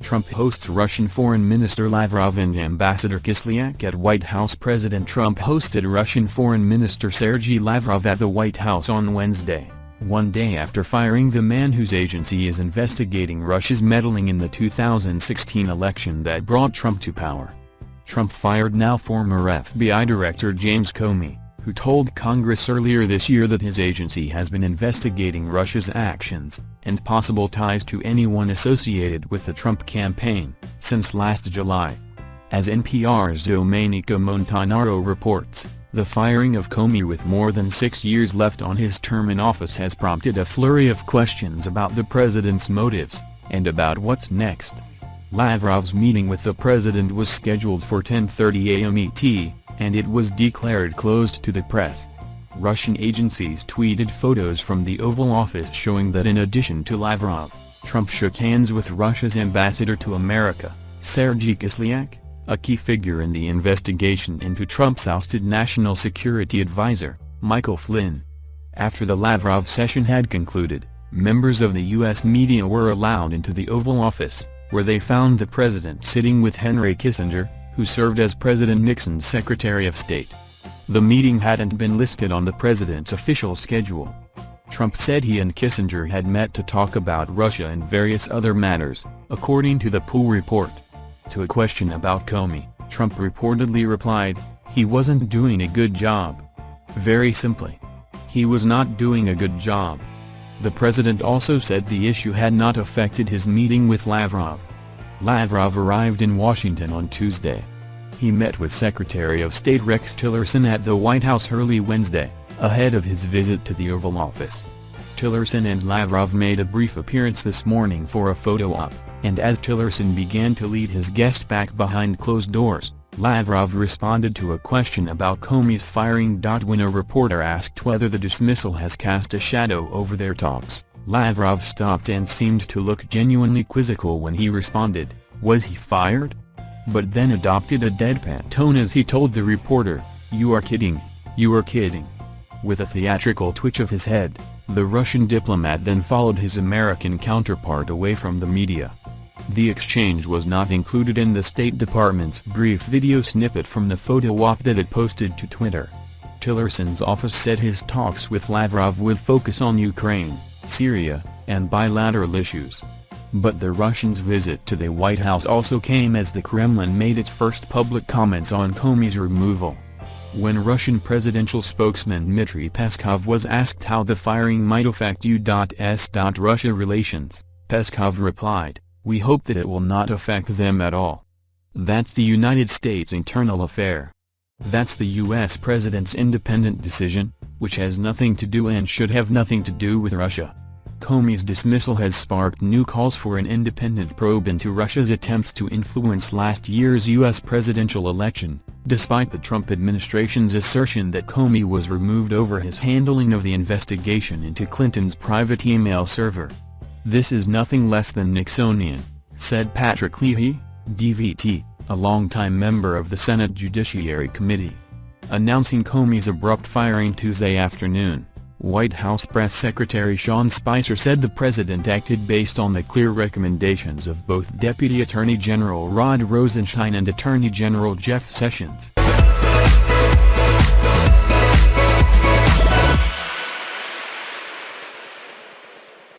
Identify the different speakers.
Speaker 1: Trump hosts Russian Foreign Minister Lavrov and Ambassador Kislyak at White House. President Trump hosted Russian Foreign Minister Sergey Lavrov at the White House on Wednesday, one day after firing the man whose agency is investigating Russia's meddling in the 2016 election that brought Trump to power. Trump fired now former FBI Director James Comey, who told Congress earlier this year that his agency has been investigating Russia's actions and possible ties to anyone associated with the Trump campaign since last July. As NPR's Domenico Montanaro reports, the firing of Comey with more than 6 years left on his term in office has prompted a flurry of questions about the president's motives and about what's next. Lavrov's meeting with the president was scheduled for 10:30 a.m. ET, and it was declared closed to the press. Russian agencies tweeted photos from the Oval Office showing that in addition to Lavrov, Trump shook hands with Russia's ambassador to America, Sergey Kislyak, a key figure in the investigation into Trump's ousted National Security Advisor, Michael Flynn. After the Lavrov session had concluded, members of the U.S. media were allowed into the Oval Office, where they found the president sitting with Henry Kissinger, who served as President Nixon's Secretary of State. The meeting hadn't been listed on the president's official schedule. Trump said he and Kissinger had met to talk about Russia and various other matters, according to the Pool report. To a question about Comey, Trump reportedly replied, "He wasn't doing a good job. Very simply. He was not doing a good job." The president also said the issue had not affected his meeting with Lavrov. Lavrov arrived in Washington on Tuesday. He met with Secretary of State Rex Tillerson at the White House early Wednesday, ahead of his visit to the Oval Office. Tillerson and Lavrov made a brief appearance this morning for a photo op, and as Tillerson began to lead his guest back behind closed doors, Lavrov responded to a question about Comey's firing. When a reporter asked whether the dismissal has cast a shadow over their talks, Lavrov stopped and seemed to look genuinely quizzical when he responded, "Was he fired?" But then adopted a deadpan tone as he told the reporter, "You are kidding, you are kidding." With a theatrical twitch of his head, the Russian diplomat then followed his American counterpart away from the media. The exchange was not included in the State Department's brief video snippet from the photo op that it posted to Twitter. Tillerson's office said his talks with Lavrov would focus on Ukraine, Syria, and bilateral issues. But the Russians' visit to the White House also came as the Kremlin made its first public comments on Comey's removal. When Russian presidential spokesman Dmitry Peskov was asked how the firing might affect U.S.-Russia relations, Peskov replied, "We hope that it will not affect them at all. That's the United States' internal affair. That's the U.S. president's independent decision, which has nothing to do and should have nothing to do with Russia." Comey's dismissal has sparked new calls for an independent probe into Russia's attempts to influence last year's U.S. presidential election, despite the Trump administration's assertion that Comey was removed over his handling of the investigation into Clinton's private email server. "This is nothing less than Nixonian," said Patrick Leahy, DVT, a longtime member of the Senate Judiciary Committee. Announcing Comey's abrupt firing Tuesday afternoon, White House Press Secretary Sean Spicer said the president acted based on the clear recommendations of both Deputy Attorney General Rod Rosenstein and Attorney General Jeff Sessions.